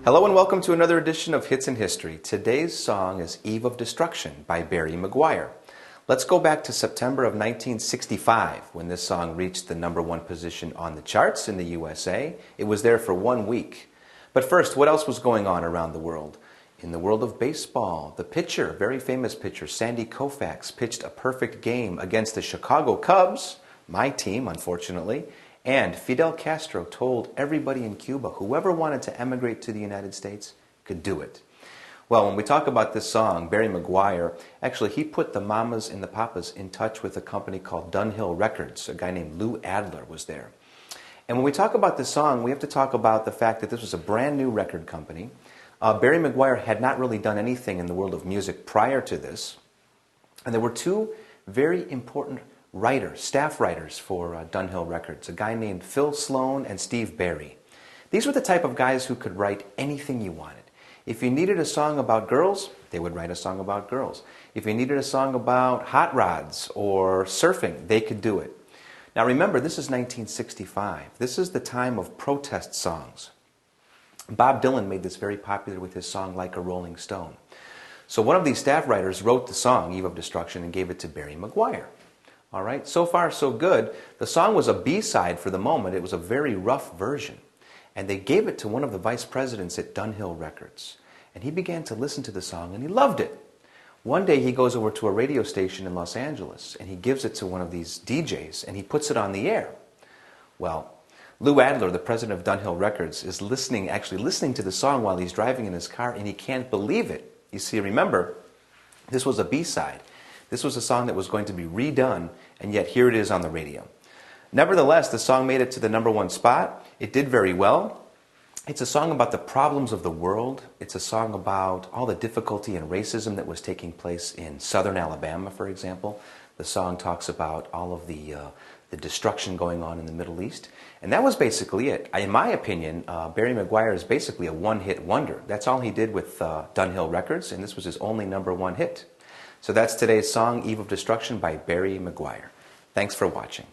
Hello and welcome to another edition of Hits in History. Today's song is Eve of Destruction by Barry McGuire. Let's go back to September of 1965 when this song reached the #1 position on the charts in the USA. It was there for 1 week. But first, what else was going on around the world? In the world of baseball, the pitcher, very famous pitcher, Sandy Koufax, pitched a perfect game against the Chicago Cubs, my team, unfortunately, and Fidel Castro told everybody in Cuba, whoever wanted to emigrate to the United States could do it. Well, when we talk about this song, Barry McGuire, actually he put the mamas and the papas in touch with a company called Dunhill Records. A guy named Lou Adler was there. And when we talk about this song, we have to talk about the fact that this was a brand new record company. Barry McGuire had not really done anything in the world of music prior to this. And there were two very important writers, staff writers for Dunhill Records, a guy named Phil Sloan and Steve Barry. These were the type of guys who could write anything you wanted. If you needed a song about girls, they would write a song about girls. If you needed a song about hot rods or surfing, they could do it. Now remember, this is 1965. This is the time of protest songs. Bob Dylan made this very popular with his song Like a Rolling Stone. So one of these staff writers wrote the song, Eve of Destruction, and gave it to Barry McGuire. All right, so far so good. The song was a B-side for the moment. It was a very rough version. And they gave it to one of the vice presidents at Dunhill Records. And he began to listen to the song and he loved it. One day he goes over to a radio station in Los Angeles and he gives it to one of these DJs and he puts it on the air. Well, Lou Adler, the president of Dunhill Records, is actually listening to the song while he's driving in his car and he can't believe it. You see, remember, this was a B-side. This was a song that was going to be redone, and yet here it is on the radio. Nevertheless, the song made it to the #1 spot. It did very well. It's a song about the problems of the world. It's a song about all the difficulty and racism that was taking place in southern Alabama, for example. The song talks about all of the destruction going on in the Middle East. And that was basically it. In my opinion, Barry McGuire is basically a one-hit wonder. That's all he did with Dunhill Records, and this was his only #1 hit. So that's today's song, Eve of Destruction by Barry McGuire. Thanks for watching.